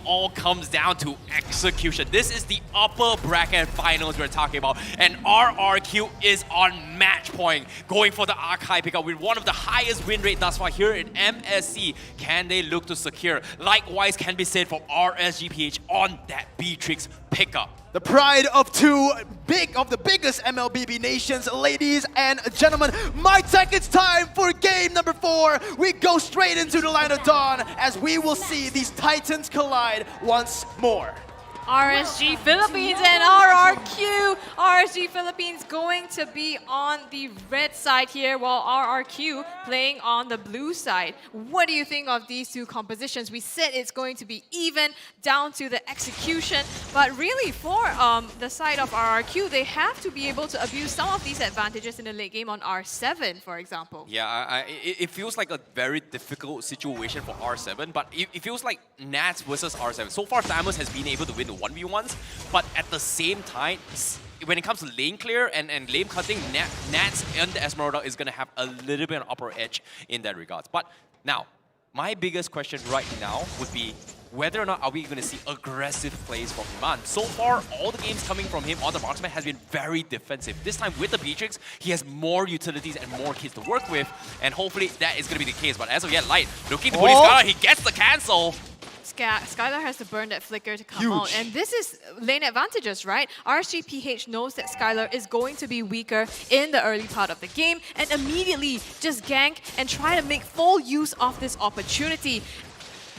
all comes down to execution. This is the upper bracket finals we're talking about, and RRQ is on match point, going for the archive pickup with one of the highest win rate thus far here in MSC. Can they look to secure? Likewise can be said for RSG on that Beatrix pickup. The pride of the biggest MLBB nations, ladies and gentlemen. My tech, it's time for game number 4. We go straight into the line of dawn as we will see these titans collide once more. RSG Philippines and RRQ. RSG Philippines going to be on the red side here, while RRQ playing on the blue side. What do you think of these two compositions? We said it's going to be even down to the execution, but really for the side of RRQ, they have to be able to abuse some of these advantages in the late game on R7, for example. Yeah, it feels like a very difficult situation for R7, but it feels like Nats versus R7. So far, Thamus has been able to win the 1v1s, but at the same time, when it comes to lane clear and lane cutting, Nats and the Esmeralda is going to have a little bit of upper edge in that regards. But now, my biggest question right now would be whether or not are we going to see aggressive plays from Iman. So far, all the games coming from him on the marksman has been very defensive. This time with the Beatrix, he has more utilities and more kills to work with, and hopefully that is going to be the case. But as of yet, Light looking to put his guard, he gets the cancel. Skylar has to burn that flicker to come out. And this is lane advantages, right? RSG knows that Skylar is going to be weaker in the early part of the game and immediately just gank and try to make full use of this opportunity.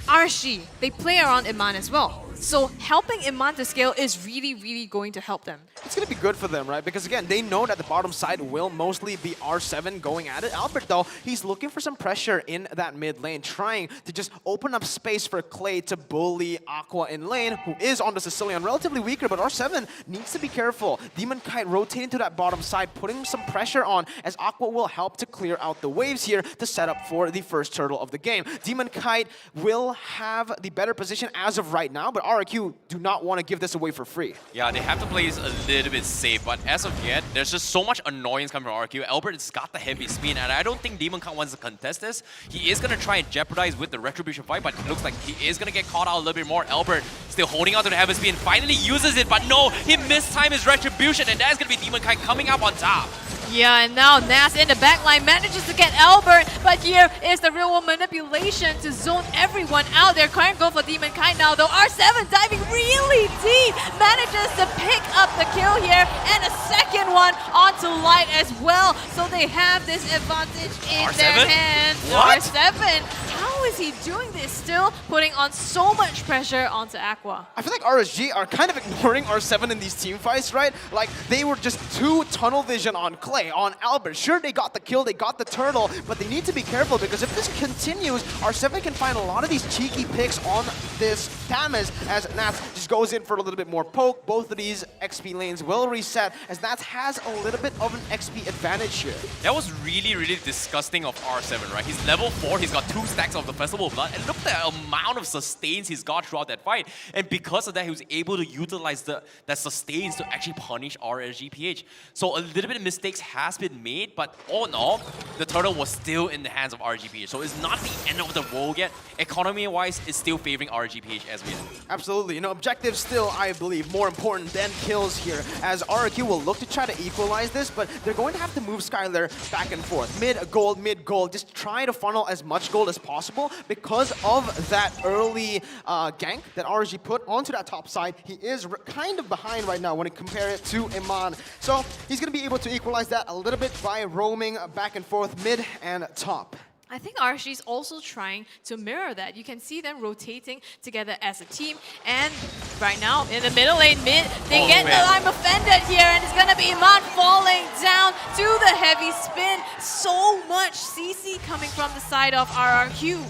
RSG, they play around Iman as well. So helping Iman to scale is really, really going to help them. It's going to be good for them, right? Because again, they know that the bottom side will mostly be R7 going at it. Albert, though, he's looking for some pressure in that mid lane, trying to just open up space for Clay to bully Aqua in lane, who is on the Sicilian, relatively weaker, but R7 needs to be careful. Demon Kite rotating to that bottom side, putting some pressure on, as Aqua will help to clear out the waves here to set up for the first turtle of the game. Demon Kite will have the better position as of right now, but RRQ do not want to give this away for free. Yeah, they have to play this a little bit safe, but as of yet, there's just so much annoyance coming from RRQ. Albert has got the heavy spin, and I don't think Demon Kite wants to contest this. He is going to try and jeopardize with the Retribution fight, but it looks like he is going to get caught out a little bit more. Albert still holding on to the heavy spin, finally uses it, but no, he mistimed his Retribution, and that's going to be Demon Kite coming up on top. Yeah, and now Nas in the backline manages to get Albert, but here is the real world manipulation to zone everyone out. They're trying to go for Demon Kite now, though. R7 diving really deep, manages to pick up the kill here, and a second one onto Light as well. So they have this advantage in R7? their hands. What? R7, how is he doing this? Still putting on so much pressure onto Aqua. I feel like RSG are kind of ignoring R7 in these team fights, right? Like, they were just too tunnel vision on Clay, on Albert. Sure, they got the kill, they got the turtle, but they need to be careful because if this continues, R7 can find a lot of these cheeky picks on this Thamus as Nats just goes in for a little bit more poke. Both of these XP lanes will reset as Nats has a little bit of an XP advantage here. That was really, really disgusting of R7, right? He's level 4, he's got 2 stacks of the Festival of Blood, and look at the amount of sustains he's got throughout that fight. And because of that, he was able to utilize that sustains to actually punish RSG. So a little bit of mistakes has been made, but all in all, the turtle was still in the hands of RGPH. So it's not the end of the world yet. Economy-wise, it's still favoring RGPH as we know. Absolutely. You know, objectives still, I believe, more important than kills here, as RRQ will look to try to equalize this, but they're going to have to move Skylar back and forth. Mid-gold, just try to funnel as much gold as possible because of that early gank that RSG put onto that top side. He is kind of behind right now when you compare it to Iman. So he's going to be able to equalize that a little bit by roaming back and forth mid and top. I think RSG is also trying to mirror that. You can see them rotating together as a team. And right now, in the middle lane mid, they get the line offended here. And it's going to be Iman falling down to the heavy spin. So much CC coming from the side of RRQ.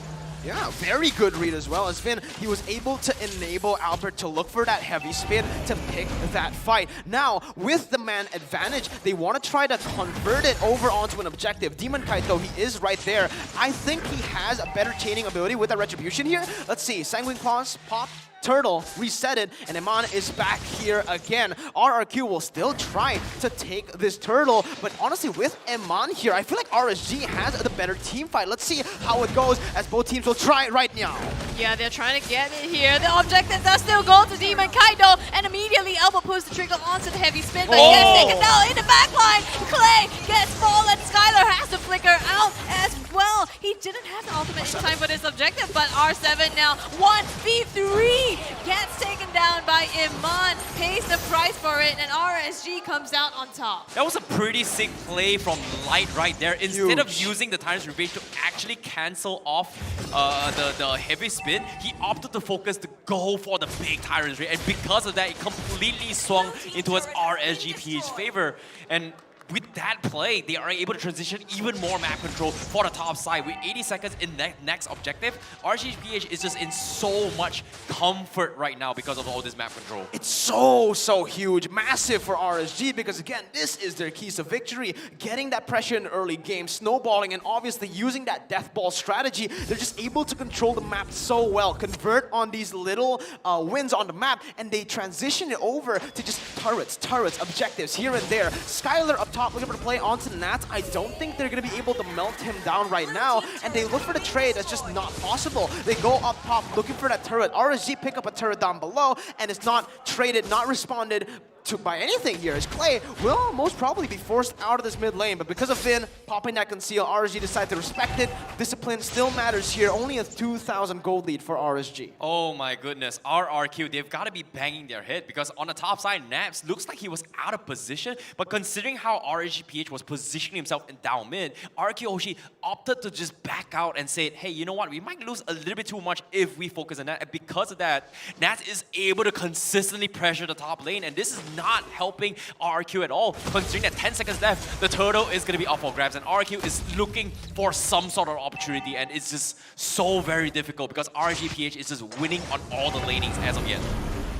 Yeah, very good read as well. As Finn, he was able to enable Albert to look for that heavy spin to pick that fight. Now, with the man advantage, they want to try to convert it over onto an objective. Demon Kite, though, he is right there. I think he has a better chaining ability with that Retribution here. Let's see, Sanguine Claws, pop, turtle, reset it, and Iman is back here again. RRQ will still try to take this turtle, but honestly, with Iman here, I feel like RSG has the better team fight. Let's see how it goes as both teams will try it right now. Yeah, they're trying to get it here. The objectives are still going to Demon Kaido, and immediately Elbow pulls the trigger onto the heavy spin, but he gets taken down in the backline. Clay gets fallen. Skylar has to flicker out as well. He didn't have the ultimate in time for this objective, but R7 now 1v3 gets taken down by Iman, pays the price for it, and RSG comes out on top. That was a pretty sick play from Light right there. Instead of using the Tyrant's Revenge to actually cancel off the heavy spin, he opted to focus to go for the big Tyrant's Revenge, and because of that, it completely swung into his RSGP's favor. And with that play, they are able to transition even more map control for the top side. With 80 seconds in next objective, RSGPH is just in so much comfort right now because of all this map control. It's so huge, massive for RSG, because again, this is their keys to victory. Getting that pressure in the early game, snowballing, and obviously using that death ball strategy, they're just able to control the map so well, convert on these little wins on the map, and they transition it over to just turrets, objectives here and there. Skylar up top looking for the play onto Nat. I don't think they're going to be able to melt him down right now, and they look for the trade. That's just not possible. They go up top looking for that turret. RSG pick up a turret down below, and it's not traded, not responded to by anything here, as Clay will most probably be forced out of this mid lane, but because of Finn popping that conceal, RSG decided to respect it. Discipline still matters here, only a 2,000 gold lead for RSG. Oh my goodness, RRQ, they've got to be banging their head, because on the top side, Naps looks like he was out of position, but considering how RSGPH was positioning himself in down mid, RRQ HOSHI opted to just back out and say, hey, you know what, we might lose a little bit too much if we focus on that, and because of that, Nats is able to consistently pressure the top lane, and this is not helping RRQ at all. Considering that 10 seconds left, the turtle is going to be up for grabs, and RRQ is looking for some sort of opportunity, and it's just so very difficult because RSGPH is just winning on all the lanings as of yet.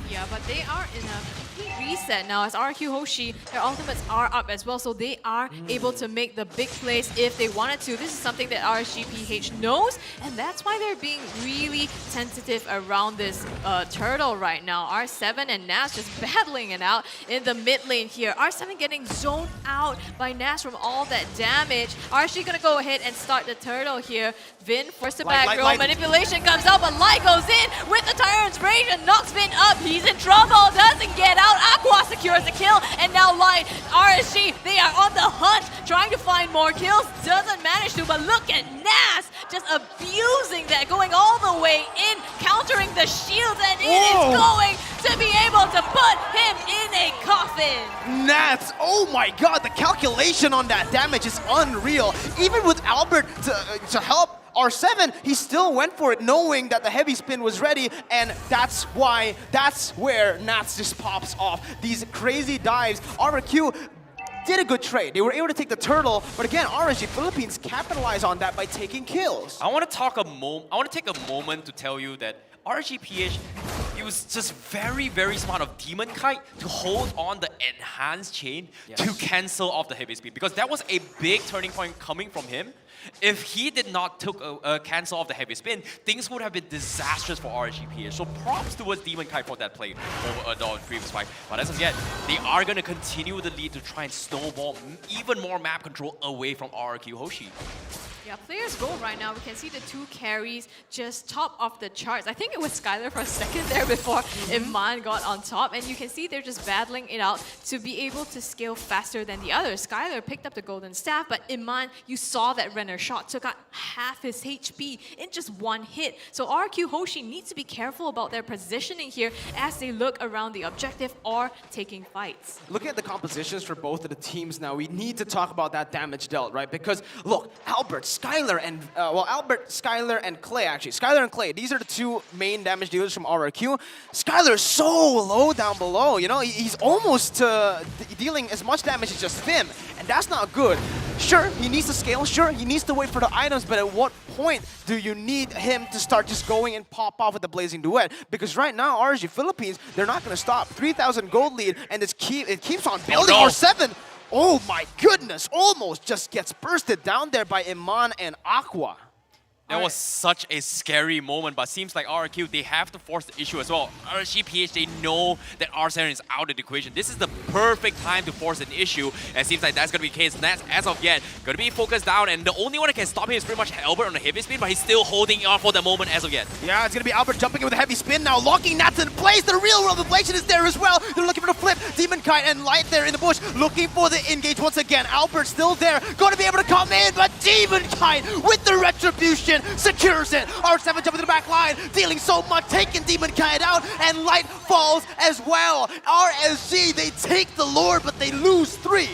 Yeah, but they are in a complete reset now as RRQ HOSHI, their ultimates are up as well, so they are able to make the big plays if they wanted to. This is something that RSGPH knows, and that's why they're being really tentative around this turtle right now. R7 and Nas just battling it out in the mid lane here. R7 getting zoned out by Nas from all that damage. RSG gonna go ahead and start the turtle here. Vin forced to back row, manipulation comes out, but Light goes in with the Tyrant's Rage and knocks Vin up. He's in trouble, doesn't get out. Aqua secures the kill, and now Light, RSG, they are on the hunt, trying to find more kills. Doesn't manage to, but look at Nas just abusing that, going all the way in, countering the shields, and it is going to be able to put him in a coffin. Nats, oh my god, the calculation on that damage is unreal. Even with Albert to help R7, he still went for it knowing that the heavy spin was ready, and that's where Nats just pops off. These crazy dives. RRQ did a good trade. They were able to take the turtle, but again, RSG Philippines capitalized on that by taking kills. I want to take a moment to tell you that RSGPH, it was just very smart of Demon Kite to hold on the enhanced chain to cancel off the heavy speed, because that was a big turning point coming from him. If he did not cancel off the heavy spin, things would have been disastrous for RSGPH. So props towards Demon Kite for that play over the previous fight. But as of yet, they are going to continue the lead to try and snowball even more map control away from RRQ HOSHI. Yeah, players go right now. We can see the two carries just top of the charts. I think it was Skylar for a second there before Iman got on top. And you can see they're just battling it out to be able to scale faster than the others. Skylar picked up the golden staff, but Iman, you saw that Renner shot, took out half his HP in just one hit. So RRQ HOSHI needs to be careful about their positioning here as they look around the objective or taking fights. Looking at the compositions for both of the teams now, we need to talk about that damage dealt, right? Because look, Albert, Skylar, and Albert, Skylar, and Clay, actually. Skylar and Clay, these are the two main damage dealers from RRQ. Skylar is so low down below, you know, he's almost dealing as much damage as just Finn, and that's not good. Sure, he needs to scale, sure, he needs to wait for the items, but at what point do you need him to start just going and pop off with the Blazing Duet? Because right now, RSG Philippines, they're not going to stop. 3,000 gold lead, and it keeps on building. R7, oh my goodness, almost just gets bursted down there by Iman and Aqua. That was such a scary moment, but seems like RRQ, they have to force the issue as well. RSG, they know that R7 is out of the equation. This is the perfect time to force an issue, and it seems like that's going to be the case. Nats, as of yet, going to be focused down, and the only one that can stop him is pretty much Albert on the heavy spin, but he's still holding on for the moment as of yet. Yeah, it's going to be Albert jumping in with a heavy spin now, locking Nats in place. The real world inflation is there as well. They're looking for the flip. Demon Kite and Light there in the bush, looking for the engage once again. Albert still there, going to be able to come in, but Demon Kite with the retribution secures it. R7 jumping to the back line, dealing so much, taking Demon Kite out, and Light falls as well. RSG, they take the Lord, but they lose 3.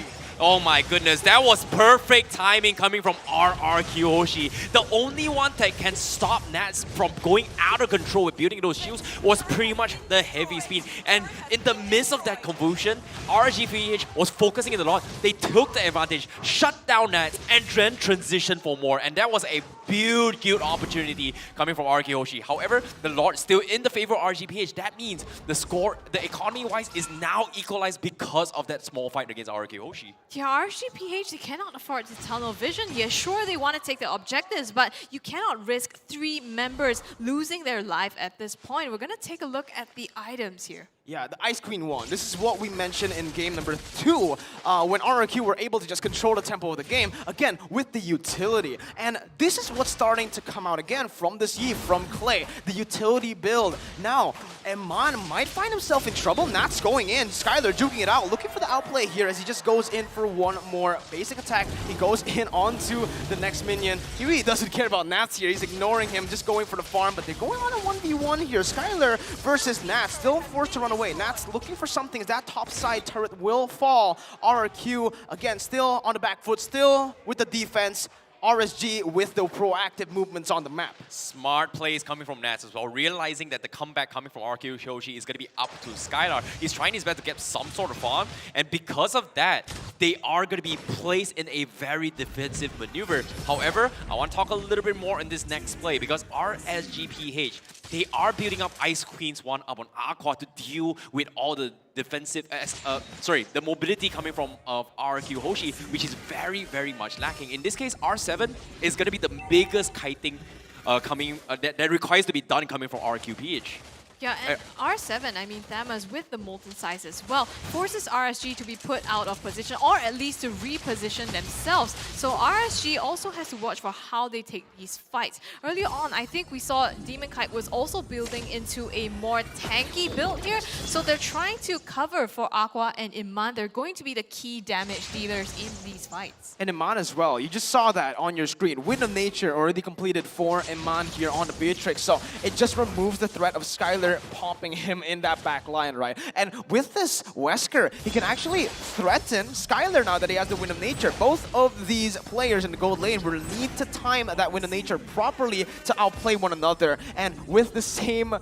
Oh my goodness, that was perfect timing coming from RRQ HOSHI. The only one that can stop Nats from going out of control with building those shields was pretty much the heavy speed. And in the midst of that confusion, RGPH was focusing in a lot. They took the advantage, shut down Nats, and then transitioned for more. And that was a good opportunity coming from RRQ HOSHI. However, the Lord still in the favor of RGPH. That means the score, the economy-wise, is now equalized because of that small fight against RRQ HOSHI. Yeah, RSGPH, they cannot afford to tunnel vision. Yeah, sure, they want to take the objectives, but you cannot risk 3 members losing their life at this point. We're going to take a look at the items here. Yeah, the Ice Queen won. This is what we mentioned in game number 2, when RRQ were able to just control the tempo of the game, again, with the utility. And this is what's starting to come out again from this Yi, from Clay, the utility build. Now, Eman might find himself in trouble. Nat's going in, Skylar juking it out, looking for the outplay here as he just goes in for one more basic attack. He goes in onto the next minion. He really doesn't care about Nats here. He's ignoring him, just going for the farm, but they're going on a 1v1 here. Skylar versus Nats, still forced to run away. Nats looking for something as that top side turret will fall. RRQ, again, still on the back foot, still with the defense. RSG with the proactive movements on the map. Smart plays coming from Nats as well, realizing that the comeback coming from RRQ HOSHI is going to be up to Skylar. He's trying his best to get some sort of farm, and because of that, they are going to be placed in a very defensive maneuver. However, I want to talk a little bit more in this next play, because RSGPH, they are building up Ice Queens 1 up on Aqua to deal with all the defensive, the mobility coming from RRQ HOSHI, which is very much lacking. In this case, R7 is going to be the biggest kiting that requires to be done coming from RQPH. Yeah, and R7, I mean, Thamas with the Molten Size as well, forces RSG to be put out of position, or at least to reposition themselves. So RSG also has to watch for how they take these fights. Earlier on, I think we saw Demon Kite was also building into a more tanky build here, so they're trying to cover for Aqua and Iman. They're going to be the key damage dealers in these fights. And Iman as well. You just saw that on your screen. Wind of Nature already completed for Iman here on the Beatrix, so it just removes the threat of Skylar popping him in that back line, right? And with this Wesker, he can actually threaten Skylar now that he has the Wind of Nature. Both of these players in the gold lane will need to time that Wind of Nature properly to outplay one another. And with the same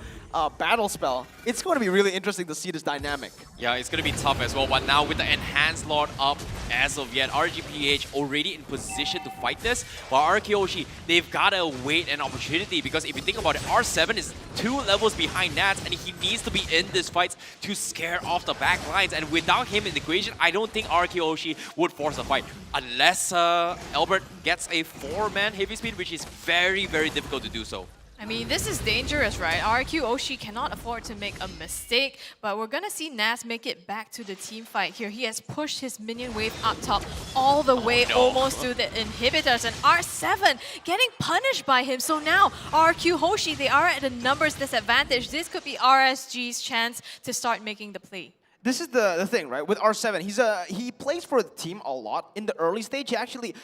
battle spell, it's going to be really interesting to see this dynamic. Yeah, it's going to be tough as well, but now with the Enhanced Lord up as of yet, RGPH already in position to fight this, but RRQ HOSHI, they've got to wait an opportunity, because if you think about it, R7 is 2 levels behind Nats, and he needs to be in this fight to scare off the back lines, and without him in the equation, I don't think RRQ HOSHI would force a fight, unless Albert gets a 4-man heavy speed, which is very difficult to do so. I mean, this is dangerous, right? RRQ HOSHI cannot afford to make a mistake, but we're gonna see Nats make it back to the team fight here. He has pushed his minion wave up top all the way almost to the inhibitors, and R7 getting punished by him. So now RRQ HOSHI, they are at a numbers disadvantage. This could be RSG's chance to start making the play. This is the thing, right? With R7, he plays for the team a lot. In the early stage, he actually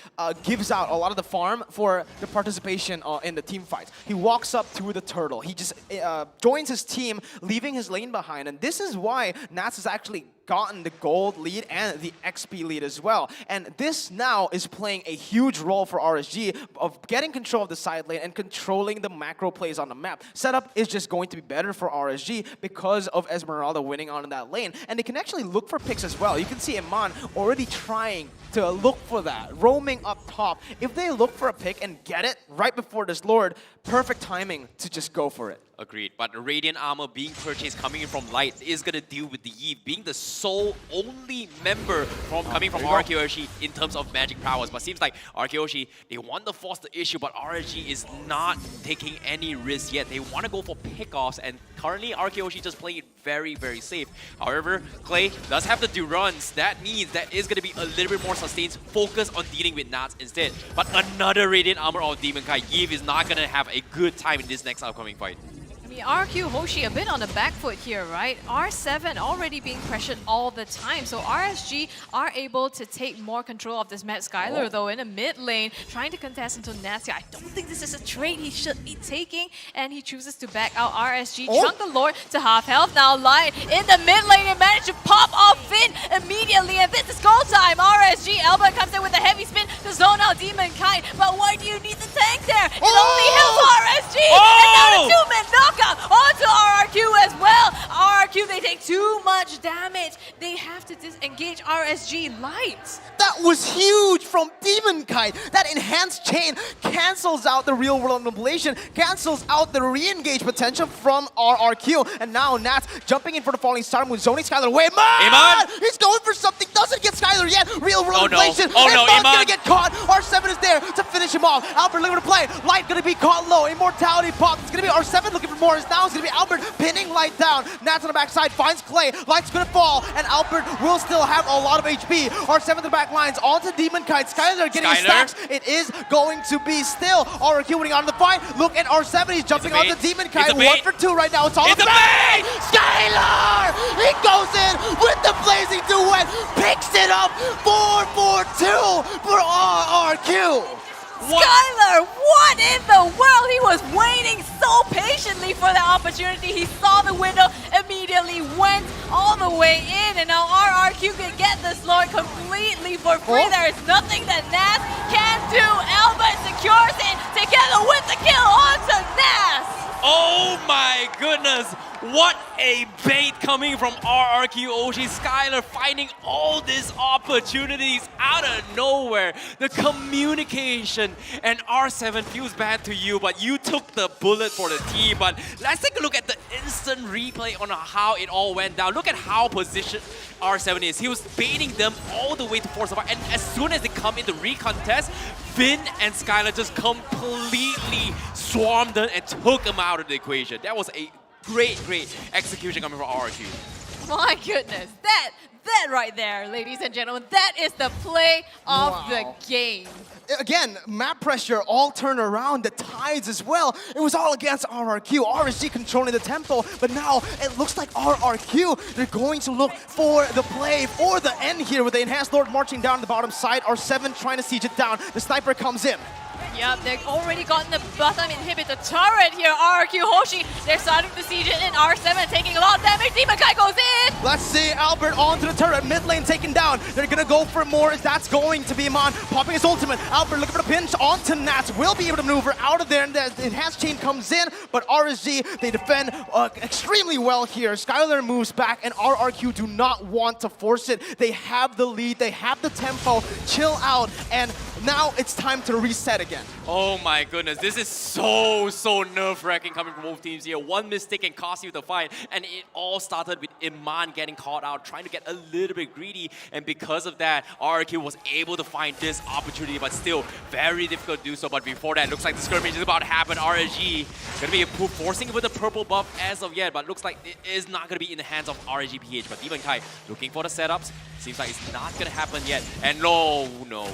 gives out a lot of the farm for the participation in the team fights. He walks up to the turtle. He just joins his team, leaving his lane behind. And this is why Nats has actually gotten the gold lead and the XP lead as well. And this now is playing a huge role for RSG of getting control of the side lane and controlling the macro plays on the map. Setup is just going to be better for RSG because of Esmeralda winning on that lane. And they can actually look for picks as well. You can see Iman already trying to look for that, roaming up top. If they look for a pick and get it right before this Lord, perfect timing to just go for it. Agreed, but the Radiant Armor being purchased coming in from Light is gonna deal with the Eve being the sole only member coming from RRQ HOSHI in terms of magic powers. But seems like RRQ HOSHI, they want to force the issue, but RSG is not taking any risks yet. They want to go for pickoffs, and currently RRQ HOSHI just playing it very, very safe. However, Clay does have the Durans. That means that is gonna be a little bit more sustained focus on dealing with Nats instead. But another Radiant Armor of Demon Kai, Eve is not gonna have a good time in this next upcoming fight. I mean, RRQ HOSHI a bit on the back foot here, right? R7 already being pressured all the time, so RSG are able to take more control of this Matt Skylar, though, in the mid lane, trying to contest into Nasty. I don't think this is a trade he should be taking, and he chooses to back out RSG. Chunk the Lord to half health now. Lion in the mid lane and managed to pop off Finn immediately, and this is goal time. RSG, Elba comes in with a heavy spin to zone out Demon Kite, but why do you need the tank there? It only helps RSG, and now the two-man knockout onto RRQ as well. RRQ, they take too much damage. They have to disengage RSG Light. That was huge from Demon Kite. That enhanced chain cancels out the real world manipulation, cancels out the re-engage potential from RRQ. And now Nats jumping in for the falling star moon, zoning Skylar away. Iman! He's going for something, doesn't get Skylar yet. Real world manipulation. Oh no, Iman's Iman gonna get caught. R7 is there to finish him off. Albert looking to play. Light gonna be caught low. Immortality pop. It's gonna be R7 looking for more. Now it's gonna be Albert pinning Light down. Nats on the backside finds Clay. Light's gonna fall, and Albert will still have a lot of HP. R7 to the back lines onto Demon Kite. Skylar getting his stacks. It is going to be still RRQ winning on the fight. Look at R7. He's jumping onto Demon Kite. 1 for 2 right now. It's all about Skylar. He goes in with the blazing duet, picks it up. 4-4-2 for RRQ. Skylar, what in the world? He was waiting so patiently for the opportunity. He saw the window, immediately went all the way in, and now RRQ can get this Lord completely for free. There is nothing that Nas can do. Albert secures it together with the kill onto Nas. Oh my goodness! What a bait coming from RRQ HOSHI. Skylar finding all these opportunities out of nowhere. The communication, and R7 feels bad to you, but you took the bullet for the team. But let's take a look at the instant replay on how it all went down. Look at how positioned R7 is. He was baiting them all the way to force survival, and as soon as they come into recontest, Finn and Skylar just completely swarmed them and took them out of the equation. That was a great execution coming from RRQ. My goodness, that right there, ladies and gentlemen, that is the play of the game. Again, map pressure all turned around, the tides as well. It was all against RRQ. RSG controlling the tempo, but now it looks like RRQ, they're going to look for the play, for the end here with the Enhanced Lord marching down the bottom side. R7 trying to siege it down. The sniper comes in. Yep, they've already gotten the bottom inhibitor turret here. RRQ HOSHI, they're starting to siege it in. R7 taking a lot of damage. Demon Kai goes in. Let's see Albert onto the turret. Mid lane taken down. They're gonna go for more. That's going to be Iman popping his ultimate. Albert looking for the pinch onto Nats. Will be able to maneuver out of there, and the enhanced chain comes in. But RSG, they defend extremely well here. Skylar moves back, and RRQ do not want to force it. They have the lead. They have the tempo. Chill out, and now it's time to reset again. Oh my goodness, this is so nerve-wracking coming from both teams here. One mistake can cost you the fight, and it all started with Iman getting caught out, trying to get a little bit greedy, and because of that, RRQ was able to find this opportunity, but still very difficult to do so. But before that, looks like the skirmish is about to happen. RSG gonna be forcing with the purple buff as of yet, but looks like it is not gonna be in the hands of RSG PH. But Demon Kai looking for the setups. Seems like it's not gonna happen yet. And no,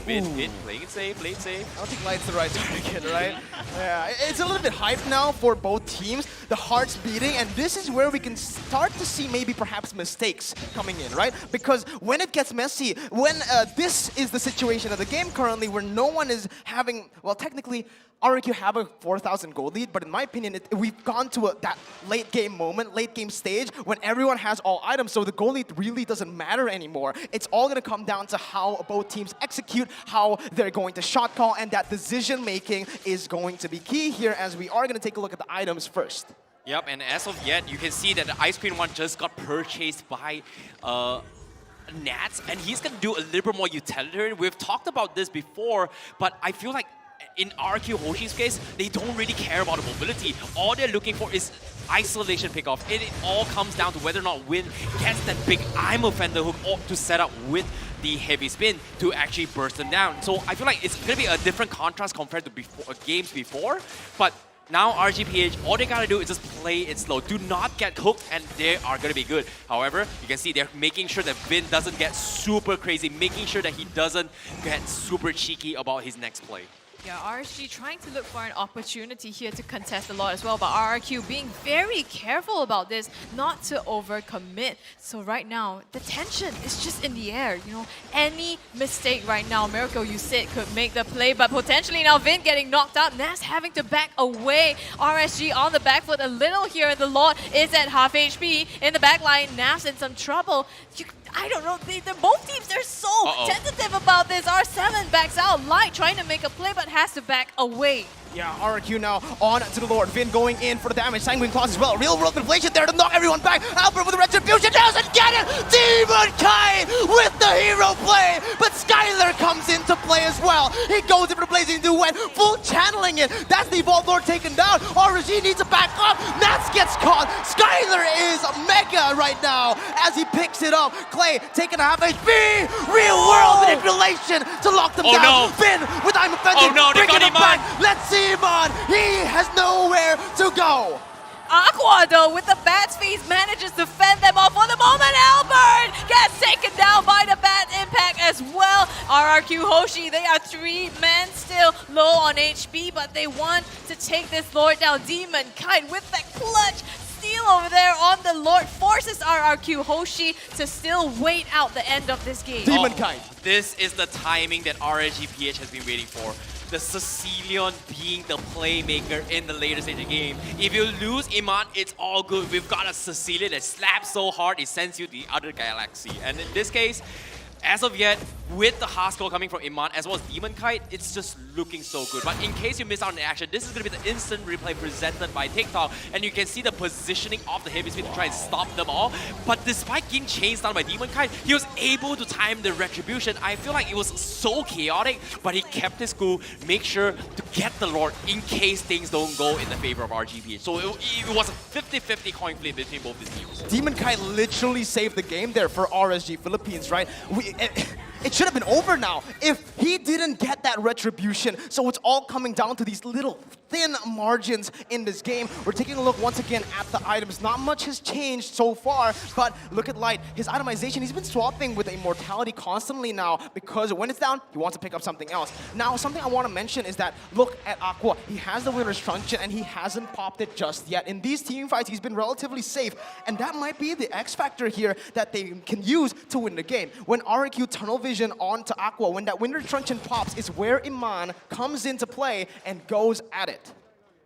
Vin playing it safe, playing it safe. I don't think Light's the right target, right? Yeah, it's a little bit hyped now for both teams. The heart's beating, and this is where we can start to see maybe perhaps mistakes coming in, right? Because when it gets messy, when this is the situation of the game currently where no one is having, well, technically, RRQ have a 4,000 gold lead, but in my opinion, we've gone to that late game moment, late game stage, when everyone has all items, so the gold lead really doesn't matter anymore. It's all going to come down to how both teams execute, how they're going to shot call, and that decision making is going to be key here, as we are going to take a look at the items first. Yep, and as of yet, you can see that the Ice Queen one just got purchased by Nats, and he's going to do a little bit more utilitarian. We've talked about this before, but I feel like in RRQ HOSHI's case, they don't really care about the mobility. All they're looking for is isolation pickoff. It all comes down to whether or not Win gets that big I'm offender hook or to set up with the heavy spin to actually burst them down. So I feel like it's going to be a different contrast compared to games before, but now RGPH, all they gotta do is just play it slow. Do not get hooked and they are gonna be good. However, you can see they're making sure that Vin doesn't get super crazy, making sure that he doesn't get super cheeky about his next play. Yeah, RSG trying to look for an opportunity here to contest a lot as well, but RRQ being very careful about this, not to overcommit. So right now, the tension is just in the air, you know. Any mistake right now, Miracle, you said, could make the play, but potentially now Vin getting knocked out, Nas having to back away. RSG on the back foot a little here, and the Lord is at half HP. In the back line, Nas in some trouble. I don't know, both teams, they're so tentative about this. R7 backs out, Light trying to make a play, but has to back away. Yeah, RRQ now on to the Lord. Vin going in for the damage. Sanguine Claws as well. Real world inflation there to knock everyone back. Albert with the retribution doesn't get it. Demon Kite with the hero play. But Skylar comes into play as well. He goes in for the Blazing Duet. Full channeling it. That's the Evolved Lord taken down. RSG needs to back up. Nats gets caught. Skylar is mega right now as he picks it up. Clay taking a half HP. Real world manipulation to lock them down. No. Vin with I'm offended. Oh no, they got bringing him it back. on. Let's see him on. He has nowhere to go. Aqua, though, with the Bat's Feast, manages to fend them off for the moment. Albert gets taken down by the Bat Impact as well. RRQ Hoshi, they are 3 men still low on HP, but they want to take this Lord down. Demon Kite with that clutch steal over there on the Lord forces RRQ Hoshi to still wait out the end of this game. Demon Kite. This is the timing that RSGPH has been waiting for. The Sicilian being the playmaker in the later stage of the game. If you lose Iman, it's all good. We've got a Sicilian that slaps so hard it sends you to the other galaxy. And in this case, as of yet, with the hard score coming from Iman as well as Demon Kite, it's just looking so good. But in case you miss out on the action, this is going to be the instant replay presented by TikTok, and you can see the positioning of the heavy spin to try and stop them all. But despite getting chased down by Demon Kite, he was able to time the retribution. I feel like it was so chaotic, but he kept his cool, make sure to get the Lord in case things don't go in the favor of RGPH. So it was a 50-50 coin flip between both these teams. Demon Kite literally saved the game there for RSG Philippines, right? It should have been over now if he didn't get that retribution. So it's all coming down to these little thin margins in this game. We're taking a look once again at the items. Not much has changed so far, but look at Light. His itemization, he's been swapping with Immortality constantly now because when it's down, he wants to pick up something else. Now, something I want to mention is that look at Aqua. He has the Winner's Truncheon and he hasn't popped it just yet. In these team fights, he's been relatively safe, and that might be the X factor here that they can use to win the game. When RRQ tunnel vision onto Aqua, when that Winner's Truncheon pops is where Iman comes into play and goes at it.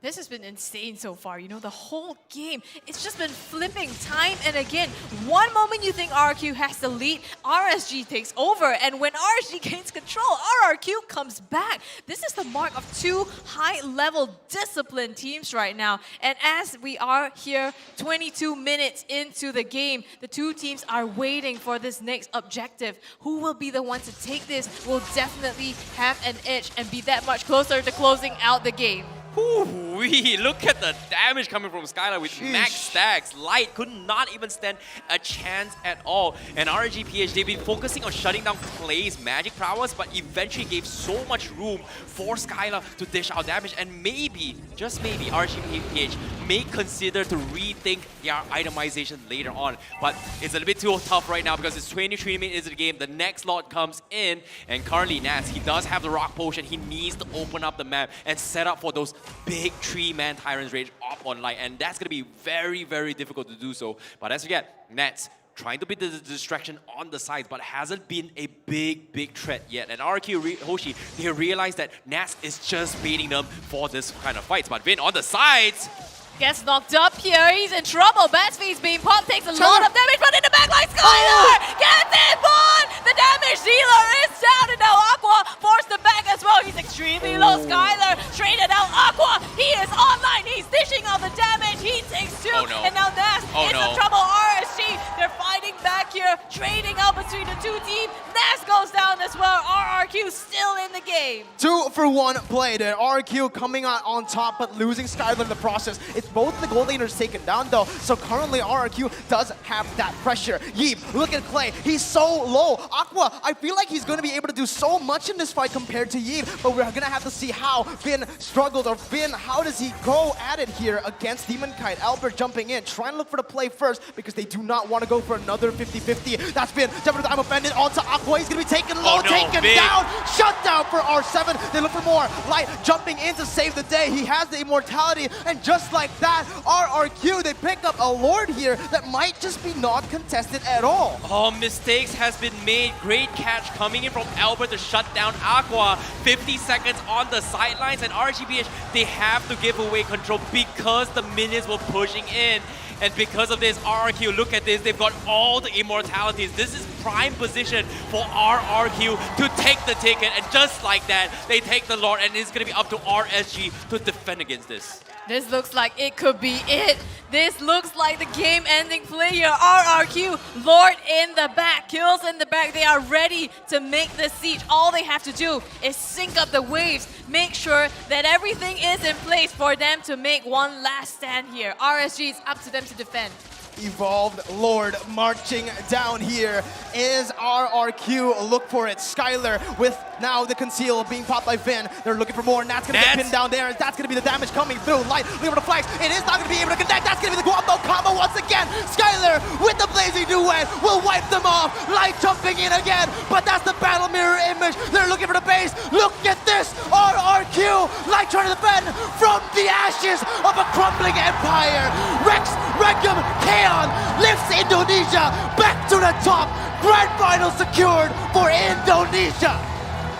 This has been insane so far, you know, the whole game. It's just been flipping time and again. One moment you think RRQ has the lead, RSG takes over. And when RSG gains control, RRQ comes back. This is the mark of 2 high-level disciplined teams right now. And as we are here 22 minutes into the game, the 2 teams are waiting for this next objective. Who will be the one to take this will definitely have an edge and be that much closer to closing out the game. Ooh-wee, look at the damage coming from Skylar with max stacks. Light could not even stand a chance at all. And RGPH, they've been focusing on shutting down Clay's magic prowess, but eventually gave so much room for Skylar to dish out damage. And maybe, just maybe, RGPH may consider to rethink their itemization later on. But it's a little bit too tough right now because it's 23 minutes into the game. The next lot comes in, and currently Nats, he does have the rock potion. He needs to open up the map and set up for those big 3-man Tyrant's Rage up on Light, and that's going to be very, very difficult to do so. But as we get, Nats trying to be the distraction on the sides, but hasn't been a big threat yet. And RRQ Hoshi, they realize that Nats is just baiting them for this kind of fights. But Vin on the sides gets knocked up here, he's in trouble. Bat's Feast being popped, takes a lot of damage, but in the backline, Skylar gets it on! The damage dealer is down, and now Aqua forced the back as well. He's extremely low. Skylar traded out Aqua. He is online, he's dishing out the damage. He takes 2, and now Nas is in trouble. RSG, they're fighting back here, trading out between the 2 teams. Nas goes down as well. RRQ still in the game. 2-for-1 play there. RRQ coming out on top, but losing Skylar in the process. It's both the gold laners taken down though, so currently RRQ does have that pressure. Yeep, look at Clay. He's so low. Aqua, I feel like he's going to be able to do so much in this fight compared to Yeep, but we're going to have to see how Finn struggled, or Finn, how does he go at it here against Demon Kite? Albert jumping in, trying to look for the play first because they do not want to go for another 50-50. That's Finn, jumping to the I'm offended onto Aqua. He's going to be taken low, taken down, shut down for R7. They look for more. Light jumping in to save the day. He has the immortality, and just like that, RRQ, they pick up a Lord here that might just be not contested at all. Oh, mistakes has been made. Great catch coming in from Albert to shut down Aqua. 50 seconds on the sidelines, and RGBH, they have to give away control because the minions were pushing in. And because of this, RRQ, look at this, they've got all the immortalities. This is prime position for RRQ to take the ticket, and just like that, they take the Lord, and it's going to be up to RSG to defend against this. This looks like it could be it. This looks like the game-ending play here. RRQ, Lord in the back, kills in the back. They are ready to make the siege. All they have to do is sync up the waves, make sure that everything is in place for them to make one last stand here. RSG, is up to them to defend. Evolved Lord marching down here is RRQ. Look for it. Skylar with now the conceal being popped by Finn. They're looking for more. Nat's going to get pinned down there. That's going to be the damage coming through. Light looking for the flags. It is not going to be able to connect. That's going to be the Guambo combo once again. Skylar with the blazing duet will wipe them off. Light jumping in again, but that's the battle mirror image. They're looking for the base. Look at this. RRQ. Light trying to defend from the ashes of a crumbling empire. Rex, Regum, Kaon lifts Indonesia back to the top. Grand final secured for Indonesia.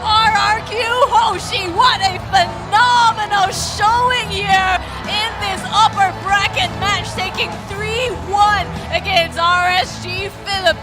RRQ Hoshi, what a phenomenal showing here in this upper bracket match, taking 3-1 against RSG.